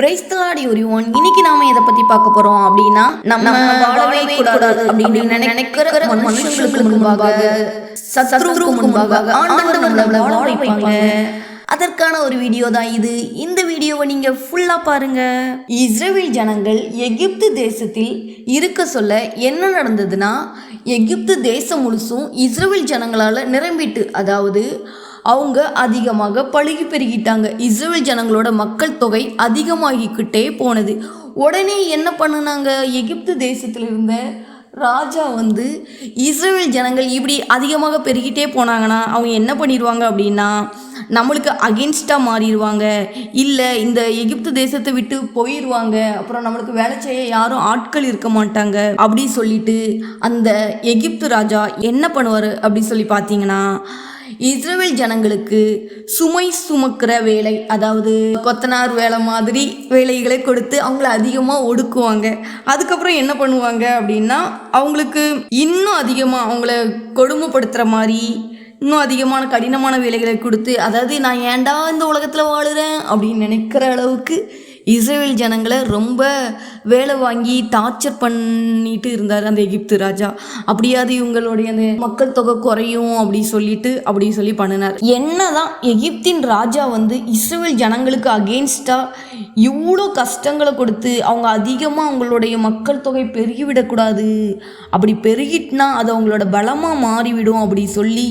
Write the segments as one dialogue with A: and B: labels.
A: Praise the Lord everyone. இன்னைக்கு நாம எதை பத்தி பார்க்க போறோம் அப்படின்னா, நம்ம வாழவே கூடாது அப்படின்னு நினைக்கிற மனுஷங்களுக்கு முன்பாக, சத்ருவுக்கு முன்பாக ஆண்டவர் நம்மளை வாழ வைப்பாங்க. அதற்கான ஒரு வீடியோ தான் இது. இந்த வீடியோவை நீங்க ஃபுல்லா பாருங்க. இஸ்ரவேல் ஜனங்கள் எகிப்து தேசத்தில் இருக்க சொல்ல என்ன நடந்ததுன்னா, எகிப்து தேசம் முழுசும் இஸ்ரவேல் ஜனங்களால நிரம்பிட்டு, அதாவது அவங்க அதிகமாக பழுகி பெருகிட்டாங்க. இஸ்ரவேல் ஜனங்களோட மக்கள் தொகை அதிகமாகிக்கிட்டே போனது. உடனே என்ன பண்ணுனாங்க, எகிப்து தேசத்தில் இருந்த ராஜா இஸ்ரவேல் ஜனங்கள் இப்படி அதிகமாக பெருகிட்டே போனாங்கன்னா அவங்க என்ன பண்ணிடுவாங்க அப்படின்னா, நம்மளுக்கு அகென்ஸ்டாக மாறிடுவாங்க, இல்லை இந்த எகிப்து தேசத்தை விட்டு போயிடுவாங்க, அப்புறம் நம்மளுக்கு வேலை செய்ய யாரும் ஆட்கள் இருக்க மாட்டாங்க அப்படி சொல்லிட்டு அந்த எகிப்து ராஜா என்ன பண்ணுவார் அப்படி சொல்லி பார்த்தீங்கன்னா, இஸ்ரவேல் ஜனங்களுக்கு சுமை சுமக்கிற வேலை, அதாவது கொத்தனார் வேலை மாதிரி வேலைகளை கொடுத்து அவங்கள அதிகமாக ஒடுக்குவாங்க. அதுக்கப்புறம் என்ன பண்ணுவாங்க அப்படின்னா, அவங்களுக்கு இன்னும் அதிகமாக அவங்கள கொடுமைப்படுத்துகிற மாதிரி இன்னும் அதிகமான கடினமான வேலைகளை கொடுத்து, அதாவது நான் ஏன்டா இந்த உலகத்தில் வாழுறேன் அப்படின்னு நினைக்கிற அளவுக்கு இஸ்ரவேல் ஜனங்களை ரொம்ப வேலை வாங்கி டார்ச்சர் பண்ணிட்டு இருந்தார் அந்த எகிப்து ராஜா. அப்படியாவது இவங்களுடைய அந்த மக்கள் தொகை குறையும் அப்படி சொல்லி பண்ணினார். என்னதான் எகிப்தின் ராஜா இஸ்ரவேல் ஜனங்களுக்கு அகெயின்ஸ்டாக இவ்வளோ கஷ்டங்களை கொடுத்து அவங்க அதிகமாக அவங்களுடைய மக்கள் தொகை பெருகிவிடக்கூடாது, அப்படி பெருகிட்டுனா அது அவங்களோட பலமாக மாறிவிடும் அப்படி சொல்லி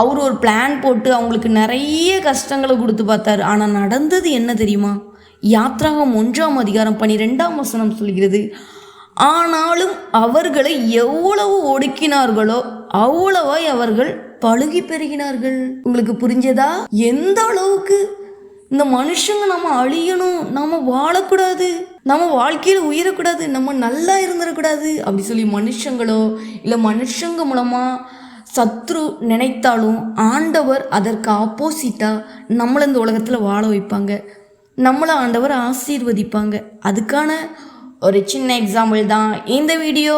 A: அவர் ஒரு பிளான் போட்டு அவங்களுக்கு நிறைய கஷ்டங்களை கொடுத்து பார்த்தார். ஆனால் நடந்தது என்ன தெரியுமா? யாத்ராகம் 1:12 சொல்கிறது, ஆனாலும் அவர்களை எவ்வளவு ஒடுக்கினார்களோ அவ்வளவாய் அவர்கள் பழுகி பெருகினார்கள். உங்களுக்கு புரிஞ்சதா? எந்த அளவுக்கு இந்த மனுஷங்க நம்ம அழியணும், நம்ம வாழக்கூடாது, நம்ம வாழ்க்கையில் உயரக்கூடாது, நம்ம நல்லா இருந்துடக்கூடாது அப்படி சொல்லி மனுஷங்களோ இல்லை மனுஷங்க மூலமாக சத்ரு நினைத்தாலும் ஆண்டவர் அதற்கு ஆப்போசிட்டாக நம்மளை இந்த உலகத்தில் வாழ வைப்பாங்க, நம்மளை ஆண்டவர் ஆசீர்வதிப்பாங்க. அதுக்கான ஒரு சின்ன எக்ஸாம்பிள் தான் இந்த வீடியோ.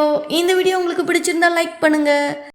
A: உங்களுக்கு பிடிச்சிருந்தா லைக் பண்ணுங்கள்.